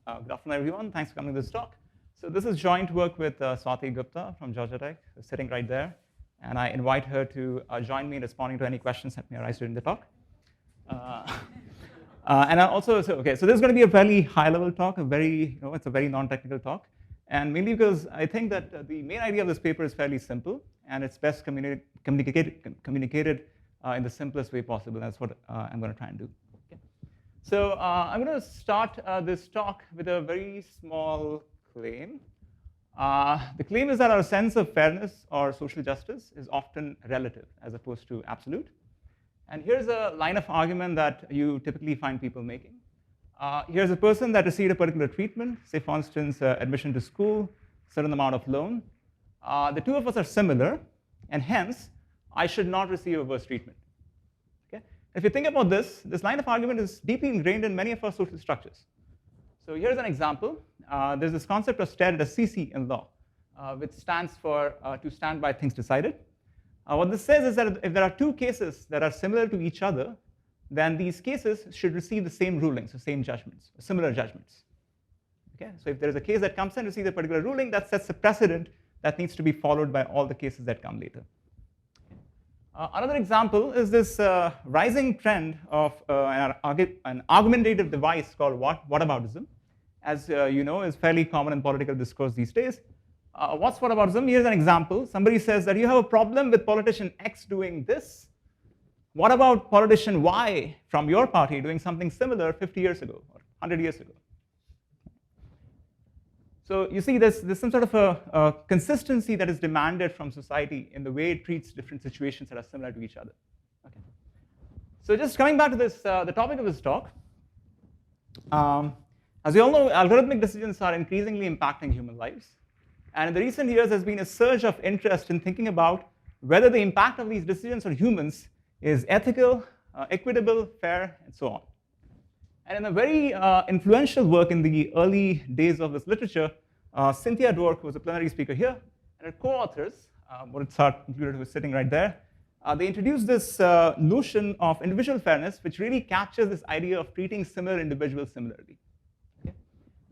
Good afternoon, everyone. Thanks for coming to this talk. So this is joint work with Swati Gupta from Georgia Tech, who's sitting right there. And I invite her to join me in responding to any questions that may arise during the talk. And I also, so this is going to be a fairly high-level talk, it's a very non-technical talk. And mainly because I think that the main idea of this paper is fairly simple, and it's best communicated in the simplest way possible. That's what I'm going to try and do. So I'm going to start this talk with a very small claim. The claim is that our sense of fairness or social justice is often relative as opposed to absolute. And here's a line of argument that you typically find people making. Here's a person that received a particular treatment, say for instance, admission to school, certain amount of loan. The two of us are similar, and hence, I should not receive a worse treatment. If you think about this line of argument is deeply ingrained in many of our social structures. So here's an example. There's this concept of stare decisis in law, which stands for to stand by things decided. What this says is that if there are two cases that are similar to each other, then these cases should receive the same rulings, the same judgments, similar judgments. So if there is a case that comes in to receive a particular ruling, that sets a precedent that needs to be followed by all the cases that come later. Another example is this rising trend of an argumentative device called whataboutism. As you know, is fairly common in political discourse these days. What's whataboutism? Here's an example. Somebody says that you have a problem with politician X doing this. What about politician Y from your party doing something similar 50 years ago or 100 years ago? So you see, there's some sort of a consistency that is demanded from society in the way it treats different situations that are similar to each other. So just coming back to this, the topic of this talk. As you all know, algorithmic decisions are increasingly impacting human lives. And in the recent years, there's been a surge of interest in thinking about whether the impact of these decisions on humans is ethical, equitable, fair, and so on. And in a very influential work in the early days of this literature, Cynthia Dwork, who was a plenary speaker here, and her co-authors, Mozart included, who is sitting right there, they introduced this notion of individual fairness, which really captures this idea of treating similar individuals similarly.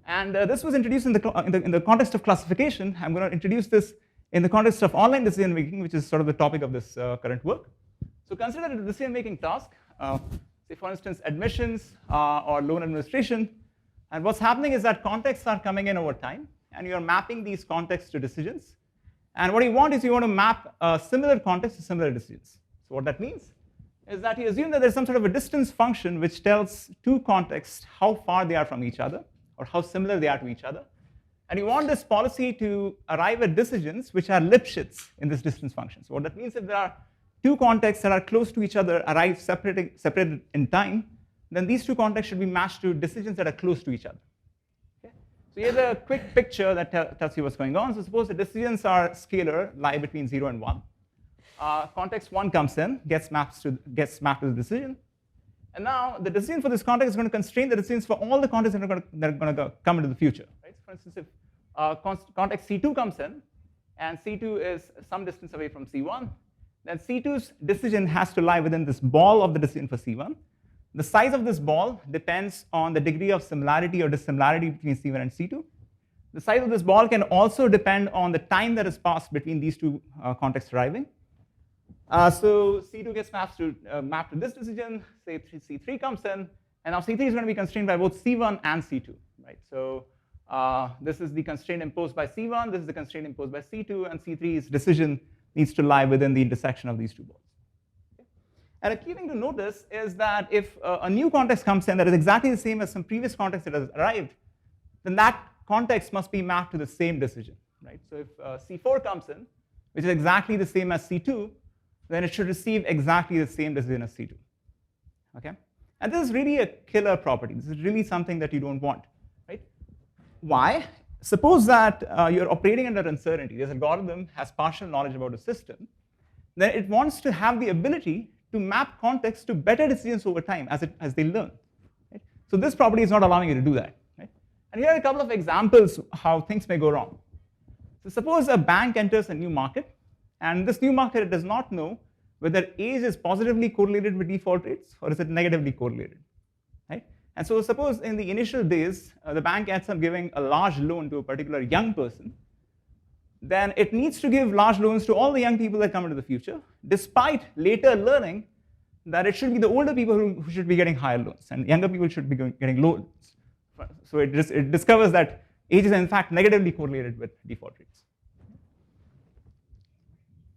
And this was introduced in the context of classification. I'm going to introduce this in the context of online decision making, which is sort of the topic of this current work. So consider a decision-making task. Say, for instance, admissions or loan administration. And what's happening is that contexts are coming in over time, and you're mapping these contexts to decisions. And what you want is you want to map similar contexts to similar decisions. So what that means is that you assume that there's some sort of a distance function which tells two contexts how far they are from each other, or how similar they are to each other. And you want this policy to arrive at decisions which are Lipschitz in this distance function. So what that means, if there are two contexts that are close to each other, arrive separated in time, then these two contexts should be matched to decisions that are close to each other. So here's a quick picture that tells you what's going on. So suppose the decisions are scalar, lie between 0 and 1. Context 1 comes in, gets mapped to the decision. And now the decision for this context is going to constrain the decisions for all the contexts that are going to come into the future. Right? For instance, if context C2 comes in, and C2 is some distance away from C1, then C2's decision has to lie within this ball of the decision for C1. The size of this ball depends on the degree of similarity or dissimilarity between C1 and C2. The size of this ball can also depend on the time that has passed between these two contexts arriving. So C2 gets mapped to this decision. Say C3 comes in, and now C3 is going to be constrained by both C1 and C2. Right? So this is the constraint imposed by C1. This is the constraint imposed by C2, and C3's decision needs to lie within the intersection of these two balls. And a key thing to notice is that if a new context comes in that is exactly the same as some previous context that has arrived, then that context must be mapped to the same decision. Right? So if C4 comes in, which is exactly the same as C2, then it should receive exactly the same decision as C2. And this is really a killer property. This is really something that you don't want. Right? Why? Suppose that you're operating under uncertainty. This algorithm has partial knowledge about a system. Then it wants to have the ability to map context to better decisions over time as they learn. Right? So this property is not allowing you to do that. Right? And here are a couple of examples how things may go wrong. So suppose a bank enters a new market, and this new market does not know whether age is positively correlated with default rates or is it negatively correlated. Right? And so suppose in the initial days, the bank ends up giving a large loan to a particular young person, then it needs to give large loans to all the young people that come into the future, despite later learning that it should be the older people who should be getting higher loans, and younger people should be getting loans. So it discovers that age is in fact negatively correlated with default rates.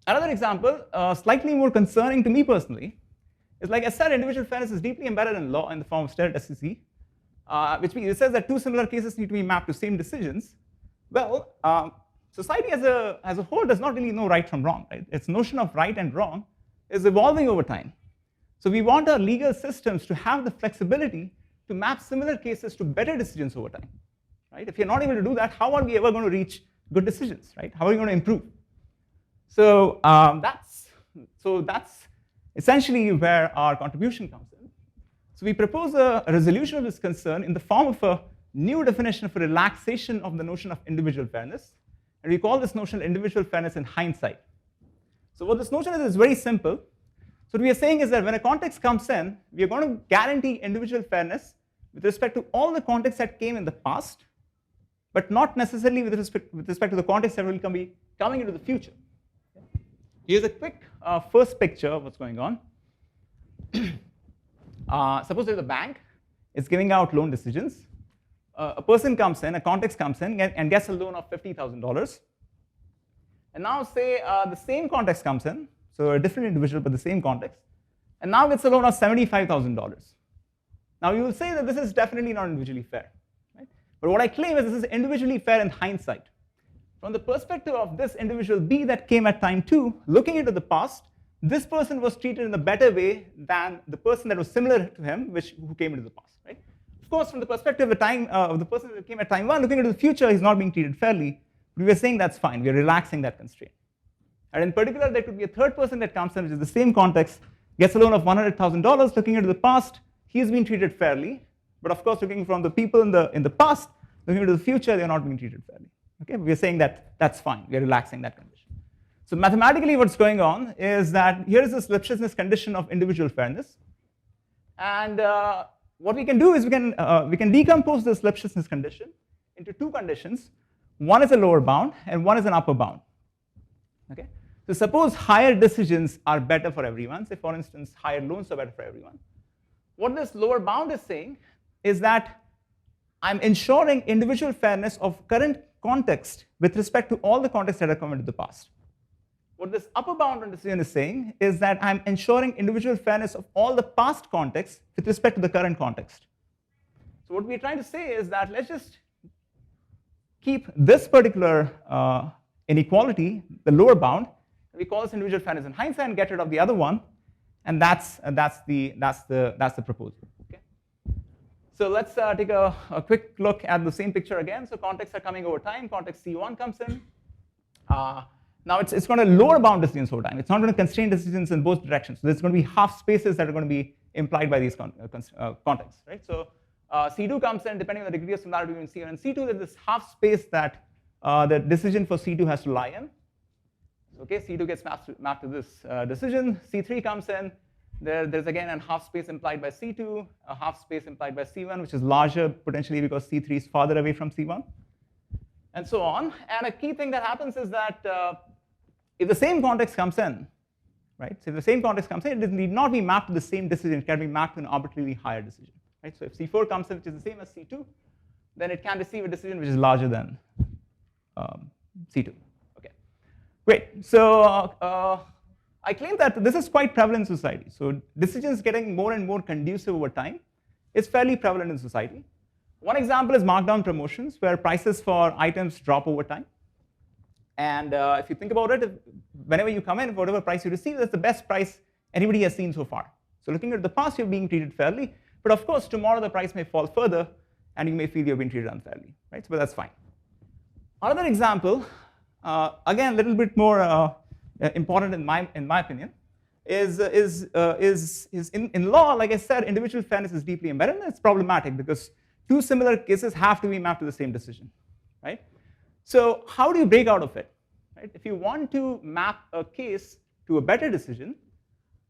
Another example, slightly more concerning to me personally, is like I said, individual fairness is deeply embedded in law in the form of stare SEC, which means it says that two similar cases need to be mapped to same decisions. Well, society as a whole does not really know right from wrong. Right? Its notion of right and wrong is evolving over time. So we want our legal systems to have the flexibility to map similar cases to better decisions over time. Right? If you're not able to do that, how are we ever going to reach good decisions? Right? How are we going to improve? So that's essentially where our contribution comes in. So we propose a resolution of this concern in the form of a new definition of a relaxation of the notion of individual fairness. And we call this notion individual fairness in hindsight. So what this notion is very simple. So what we are saying is that when a context comes in, we are going to guarantee individual fairness with respect to all the contexts that came in the past, but not necessarily with respect to the context that will be coming into the future. Here's a quick first picture of what's going on. Suppose there's a bank, it's giving out loan decisions. A person comes in, a context comes in, and gets a loan of $50,000. And now say the same context comes in, so a different individual, but the same context, and now gets a loan of $75,000. Now you will say that this is definitely not individually fair. Right? But what I claim is this is individually fair in hindsight. From the perspective of this individual B that came at time 2, looking into the past, this person was treated in a better way than the person that was similar to him, who came into the past. Right? Of course, from the perspective of the person that came at time 1, looking into the future, he's not being treated fairly. But we are saying that's fine. We are relaxing that constraint. And in particular, there could be a third person that comes in, which is the same context, gets a loan of $100,000, looking into the past, he's being treated fairly. But of course, looking from the people in the past, looking into the future, they're not being treated fairly. Okay, we're saying that that's fine. We're relaxing that condition. So mathematically, what's going on is that here is this Lipschitz condition of individual fairness. And what we can do is we can decompose this Lipschitz condition into two conditions. One is a lower bound, and one is an upper bound. Okay? So suppose higher decisions are better for everyone. Say, for instance, higher loans are better for everyone. What this lower bound is saying is that I'm ensuring individual fairness of current context with respect to all the contexts that have come into the past. What this upper bound on decision is saying is that I'm ensuring individual fairness of all the past contexts with respect to the current context. So what we're trying to say is that let's just keep this particular inequality, the lower bound, and we call this individual fairness in hindsight and get rid of the other one, and that's the proposal. Okay? So let's take a quick look at the same picture again. So contexts are coming over time. Context C1 comes in. Now it's going to lower bound decisions over time. It's not going to constrain decisions in both directions. So there's going to be half spaces that are going to be implied by these contexts, right? So C2 comes in, depending on the degree of similarity between C1 and C2, there's this half space that the decision for C2 has to lie in. Okay, C2 gets mapped to this decision. C3 comes in. There's again a half space implied by C2, a half space implied by C1, which is larger potentially because C3 is farther away from C1, and so on. And a key thing that happens is that if the same context comes in, right? So if the same context comes in, it need not be mapped to the same decision. It can be mapped to an arbitrarily higher decision, right? So if C4 comes in, which is the same as C2, then it can receive a decision which is larger than C2. Okay, great. So I claim that this is quite prevalent in society. So decisions getting more and more conducive over time is fairly prevalent in society. One example is markdown promotions, where prices for items drop over time. And if you think about it, whenever you come in, whatever price you receive, that's the best price anybody has seen so far. So looking at the past, you're being treated fairly. But of course, tomorrow the price may fall further, and you may feel you're being treated unfairly, right? So, but that's fine. Another example, again, a little bit more important in my opinion, is in law, like I said, individual fairness is deeply embedded, and it's problematic because two similar cases have to be mapped to the same decision, right? So how do you break out of it, right? If you want to map a case to a better decision,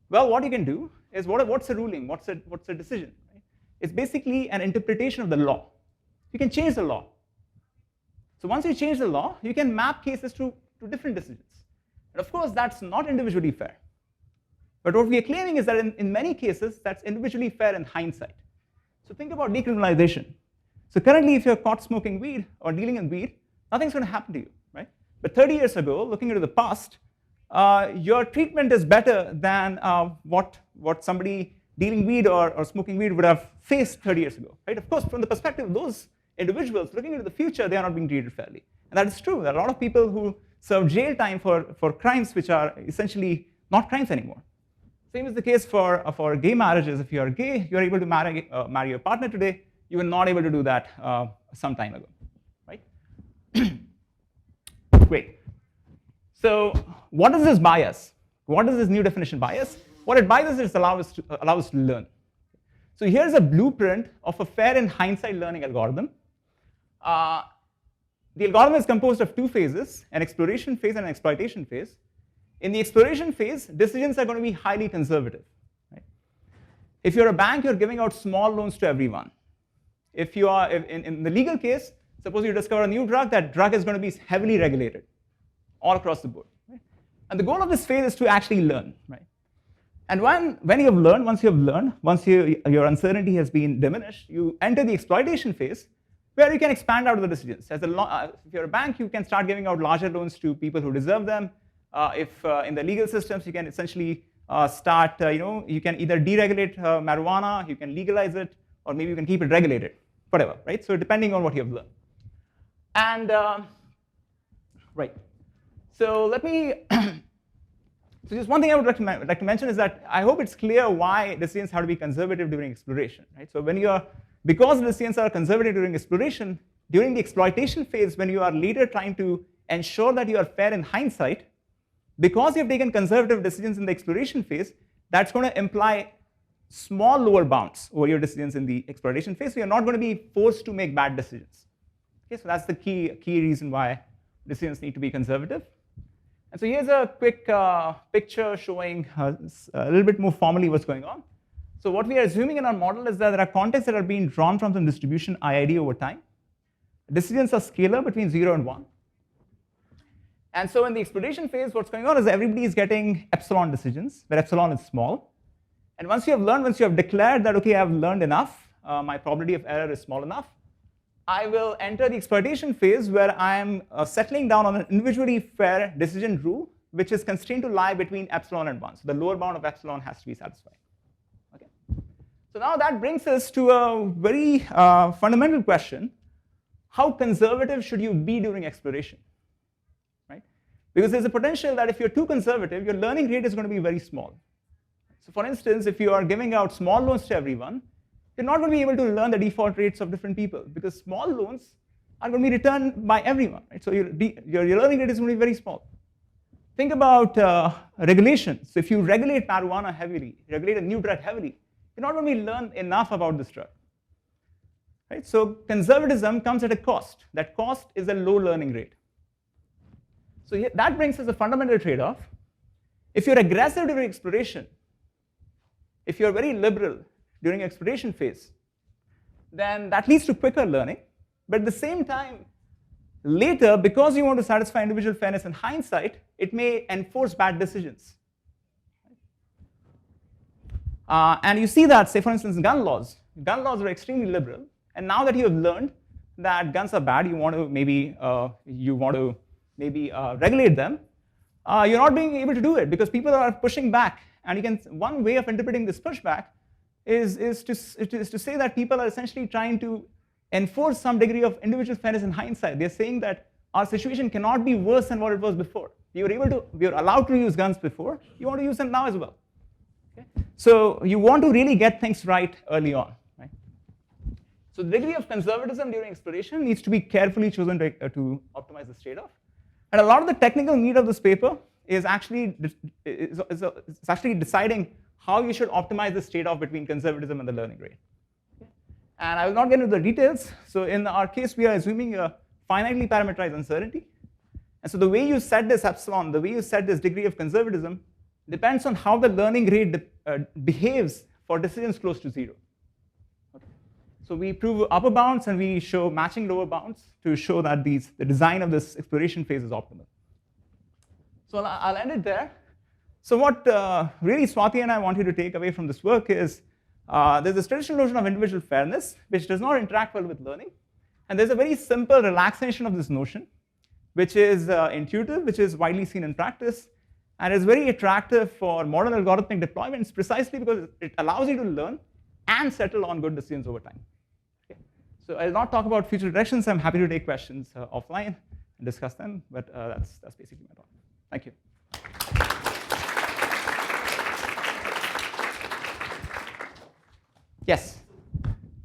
well, what you can do is what's the ruling? What's the decision? Right? is basically an interpretation of the law. You can change the law. So once you change the law, you can map cases to different decisions. And of course, that's not individually fair. But what we are claiming is that in many cases, that's individually fair in hindsight. So think about decriminalization. So currently, if you're caught smoking weed or dealing in weed, nothing's going to happen to you, right? But 30 years ago, looking into the past, your treatment is better than what somebody dealing weed or smoking weed would have faced 30 years ago, right? Of course, from the perspective of those individuals looking into the future, they are not being treated fairly. And that is true. There are a lot of people who serve jail time for crimes which are essentially not crimes anymore. Same is the case for gay marriages. If you are gay, you are able to marry your partner today. You were not able to do that some time ago, right? Great. So what is this bias? What is this new definition bias? What it biases is allow us to learn. So here's a blueprint of a fair in hindsight learning algorithm. The algorithm is composed of two phases, an exploration phase and an exploitation phase. In the exploration phase, decisions are going to be highly conservative. Right? If you're a bank, you're giving out small loans to everyone. If you are in the legal case, suppose you discover a new drug, that drug is going to be heavily regulated all across the board. Right? And the goal of this phase is to actually learn. Right? And when you have learned, once your uncertainty has been diminished, you enter the exploitation phase, where you can expand out of the decisions. If you're a bank, you can start giving out larger loans to people who deserve them. If in the legal systems, you can essentially you can either deregulate marijuana, you can legalize it, or maybe you can keep it regulated, whatever, right? So depending on what you have learned. And, right. So let me, so just one thing I would like to mention is that I hope it's clear why decisions have to be conservative during exploration, right? So because the decisions are conservative during exploration, during the exploitation phase, when you are later trying to ensure that you are fair in hindsight, because you've taken conservative decisions in the exploration phase, that's going to imply small lower bounds over your decisions in the exploitation phase. So you're not going to be forced to make bad decisions. Okay, so that's the key reason why decisions need to be conservative. And so here's a quick picture showing a little bit more formally what's going on. So what we are assuming in our model is that there are contexts that are being drawn from some distribution IID over time. Decisions are scalar between 0 and 1. And so in the exploration phase, what's going on is everybody is getting epsilon decisions, where epsilon is small. And once you have declared that, okay, I've learned enough, my probability of error is small enough, I will enter the exploitation phase where I am settling down on an individually fair decision rule, which is constrained to lie between epsilon and 1. So the lower bound of epsilon has to be satisfied. Okay. So now that brings us to a very fundamental question. How conservative should you be during exploration? Right? Because there's a potential that if you're too conservative, your learning rate is going to be very small. So for instance, if you are giving out small loans to everyone, you're not going to be able to learn the default rates of different people, because small loans are going to be returned by everyone. Right? So your learning rate is going to be very small. Think about regulation. So if you regulate marijuana heavily, regulate a new drug heavily, you're not going to learn enough about this drug. Right? So conservatism comes at a cost. That cost is a low learning rate. So that brings us a fundamental trade-off. If you're aggressive during exploration, if you're very liberal during exploration phase, then that leads to quicker learning. But at the same time, later, because you want to satisfy individual fairness in hindsight, it may enforce bad decisions. And you see that, say, for instance, gun laws. Gun laws are extremely liberal. And now that you have learned that guns are bad, you want to maybe regulate them. You're not being able to do it because people are pushing back. And one way of interpreting this pushback is to say that people are essentially trying to enforce some degree of individual fairness in hindsight. They're saying that our situation cannot be worse than what it was before. We were allowed to use guns before. You want to use them now as well. Okay? So you want to really get things right early on. Right? So the degree of conservatism during exploration needs to be carefully chosen to optimize this trade-off. And a lot of the technical meat of this paper is actually deciding how you should optimize this trade-off between conservatism and the learning rate. Okay? And I will not get into the details. So in our case, we are assuming a finitely parameterized uncertainty. And so the way you set this epsilon, the way you set this degree of conservatism, depends on how the learning rate behaves for decisions close to 0. Okay? So we prove upper bounds and we show matching lower bounds to show that the design of this exploration phase is optimal. So I'll end it there. So what really Swati and I want you to take away from this work is there's this traditional notion of individual fairness, which does not interact well with learning. And there's a very simple relaxation of this notion, which is intuitive, which is widely seen in practice, and is very attractive for modern algorithmic deployments precisely because it allows you to learn and settle on good decisions over time. Okay. So I'll not talk about future directions. I'm happy to take questions offline and discuss them, but that's basically my talk. Thank you. Yes?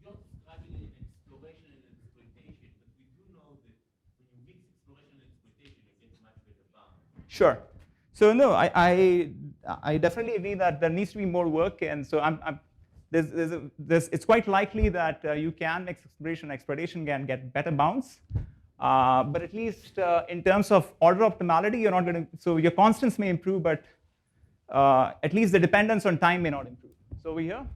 You're describing an exploration and exploitation, but we do know that when you mix exploration and exploitation, it gets much better bound. Sure. So no, I definitely agree that there needs to be more work, and so it's quite likely that you can mix exploration and exploitation and get better bounds. But at least in terms of order optimality, you're not going to. So your constants may improve, but at least the dependence on time may not improve. So over here.